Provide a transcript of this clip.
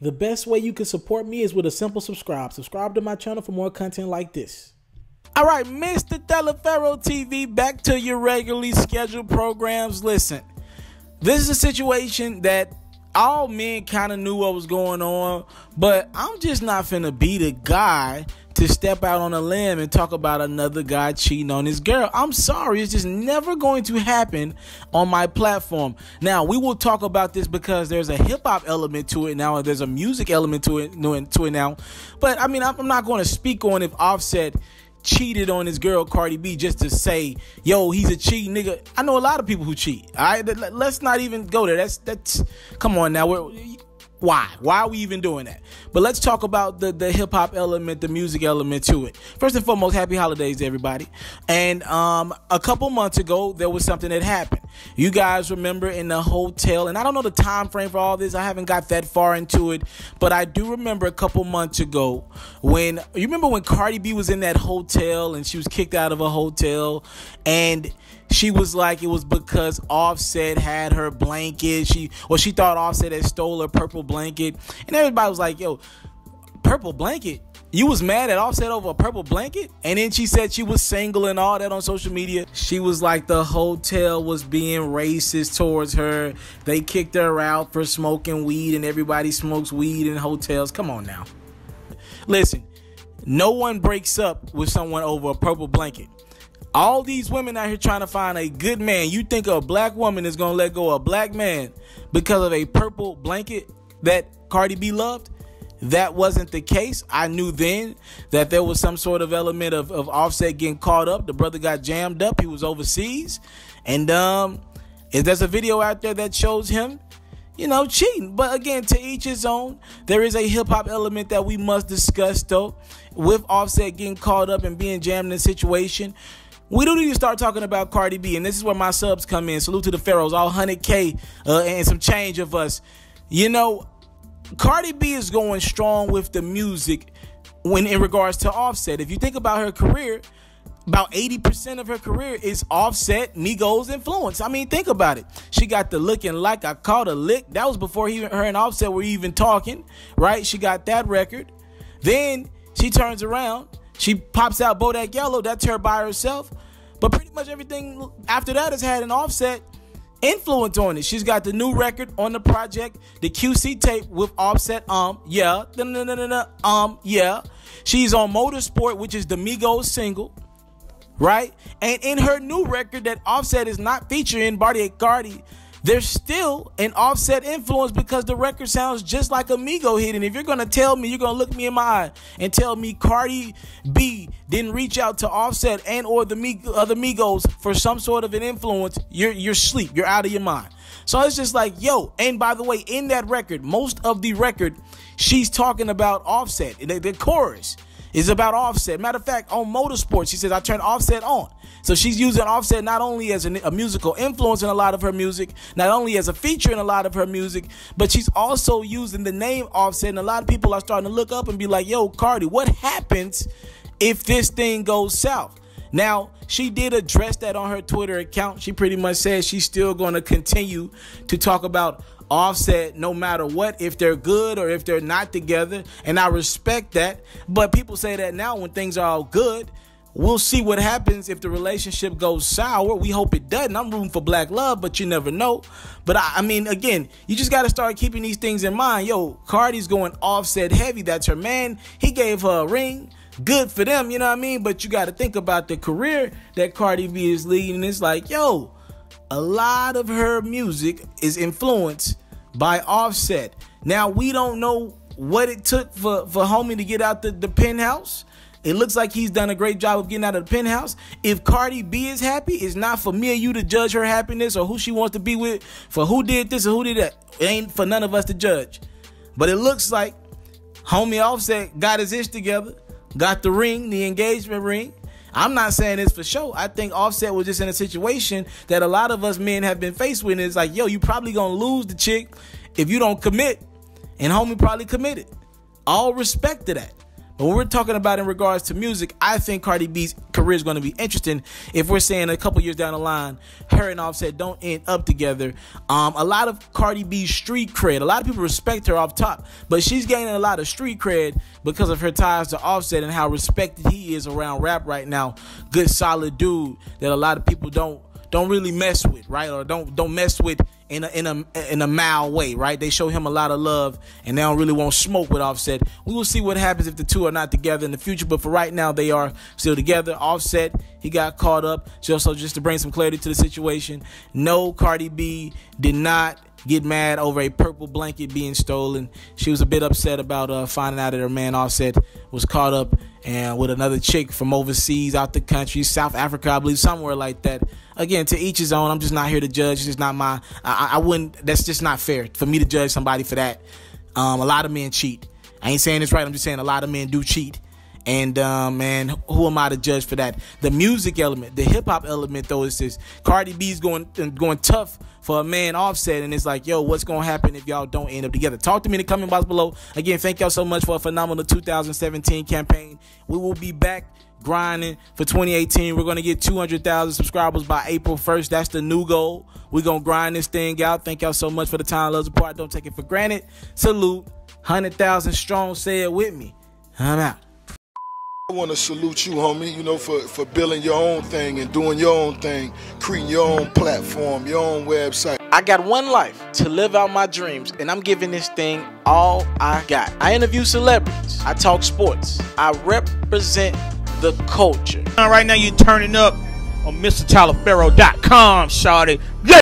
The best way you can support me is with a simple subscribe. Subscribe to my channel for more content like this. All right, Mr. TALIAFERRO TV, back to your regularly scheduled programs. Listen, this is a situation that all men kind of knew what was going on, but I'm just not finna be the guy to step out on a limb and talk about another guy cheating on his girl. I'm sorry, it's just never going to happen on my platform. Now, we will talk about this because there's a hip-hop element to it now, and there's a music element to it now. But, I mean, I'm not going to speak on if Offset cheated on his girl Cardi B just to say, yo, he's a cheating nigga. I know a lot of people who cheat. All right, let's not even go there. That's come on now. Why are we even doing that? But let's talk about the hip-hop element, the music element to it. First and foremost, happy holidays, everybody. And a couple months ago, there was something that happened. You guys remember in the hotel, and I don't know the time frame for all this. I haven't got that far into it. But I do remember a couple months ago when Cardi B was in that hotel and she was kicked out of a hotel, and she was like, it was because Offset had her blanket. She thought Offset had stole her purple blanket. And everybody was like, yo, purple blanket? You was mad at Offset over a purple blanket? And then she said she was single and all that on social media. She was like the hotel was being racist towards her. They kicked her out for smoking weed, and everybody smokes weed in hotels. Come on now. Listen, no one breaks up with someone over a purple blanket. All these women out here trying to find a good man. You think a black woman is going to let go of a black man because of a purple blanket that Cardi B loved? That wasn't the case. I knew then that there was some sort of element of Offset getting caught up. The brother got jammed up. He was overseas. And if there's a video out there that shows him, cheating. But again, to each his own. There is a hip-hop element that we must discuss, though. With Offset getting caught up and being jammed in a situation, we do need to start talking about Cardi B, and this is where my subs come in. Salute to the Pharaohs, all 100K and some change of us. Cardi B is going strong with the music when in regards to Offset. If you think about her career, about 80% of her career is Offset, Migos influence. I mean, think about it. She got the Looking Like I Caught a Lick. That was before her and Offset were even talking, right? She got that record. Then she turns around. She pops out Bodak Yellow. That's her by herself. But pretty much everything after that has had an Offset influence on it. She's got the new record on the project, the QC tape with Offset. Yeah. She's on Motorsport, which is the Migos single, right? And in her new record that Offset is not featuring, Cardi, there's still an Offset influence because the record sounds just like a Migo hit. And if you're going to tell me, you're going to look me in my eye and tell me Cardi B didn't reach out to Offset and or the other Migos for some sort of an influence, you're asleep. You're out of your mind. So it's just like, yo, and by the way, in that record, most of the record, she's talking about Offset. The chorus is about Offset. Matter of fact, on Motorsport, she says, I turned Offset on. So she's using Offset not only as a musical influence in a lot of her music, not only as a feature in a lot of her music, but she's also using the name Offset. And a lot of people are starting to look up and be like, yo, Cardi, what happens if this thing goes south? Now, she did address that on her Twitter account. She pretty much said she's still going to continue to talk about Offset no matter what, if they're good or if they're not together. And I respect that. But people say that now when things are all good. We'll see what happens if the relationship goes sour. We hope it doesn't. I'm rooting for black love, but you never know. But I mean, again, you just got to start keeping these things in mind. Yo, Cardi's going Offset heavy. That's her man. He gave her a ring. Good for them, you know what I mean? But you got to think about the career that Cardi B is leading. It's like, yo, a lot of her music is influenced by Offset. Now, we don't know what it took for homie to get out the penthouse. It looks like he's done a great job of getting out of the penthouse. If Cardi B is happy, it's not for me or you to judge her happiness or who she wants to be with, for who did this or who did that. It ain't for none of us to judge. But it looks like homie Offset got his ish together, got the ring, the engagement ring. I'm not saying this for sure. I think Offset was just in a situation that a lot of us men have been faced with. And it's like, yo, you probably going to lose the chick if you don't commit. And homie probably committed. All respect to that. But when we're talking about in regards to music, I think Cardi B's career is going to be interesting if we're saying a couple years down the line, her and Offset don't end up together. A lot of Cardi B's street cred, a lot of people respect her off top, but she's gaining a lot of street cred because of her ties to Offset and how respected he is around rap right now. Good, solid dude that a lot of people don't really mess with, right? Or don't mess with in a mild way, right? They show him a lot of love and they don't really want smoke with Offset. We will see what happens if the two are not together in the future, but for right now they are still together. Offset, he got caught up. So just to bring some clarity to the situation, no, Cardi B did not get mad over a purple blanket being stolen. She was a bit upset about finding out that her man Offset was caught up and with another chick from overseas, out the country, South Africa, I believe, somewhere like that. Again, to each his own. I'm just not here to judge. It's just not my. I wouldn't. That's just not fair for me to judge somebody for that. A lot of men cheat. I ain't saying it's right. I'm just saying a lot of men do cheat. And man, who am I to judge for that? The music element, the hip hop element, though, is this: Cardi B's going tough for a man Offset, and it's like, yo, what's gonna happen if y'all don't end up together? Talk to me in the comment box below. Again, thank y'all so much for a phenomenal 2017 campaign. We will be back grinding for 2018. We're gonna get 200,000 subscribers by April 1st. That's the new goal. We're gonna grind this thing out. Thank y'all so much for the time, love, support. Don't take it for granted. Salute. 100,000 strong. Say it with me. I'm out. I want to salute you, homie, you know, for building your own thing and doing your own thing, creating your own platform, your own website. I got one life to live out my dreams, and I'm giving this thing all I got. I interview celebrities. I talk sports. I represent the culture. Right now, you're turning up on MrTaliaferro.com, shawty. Yeah!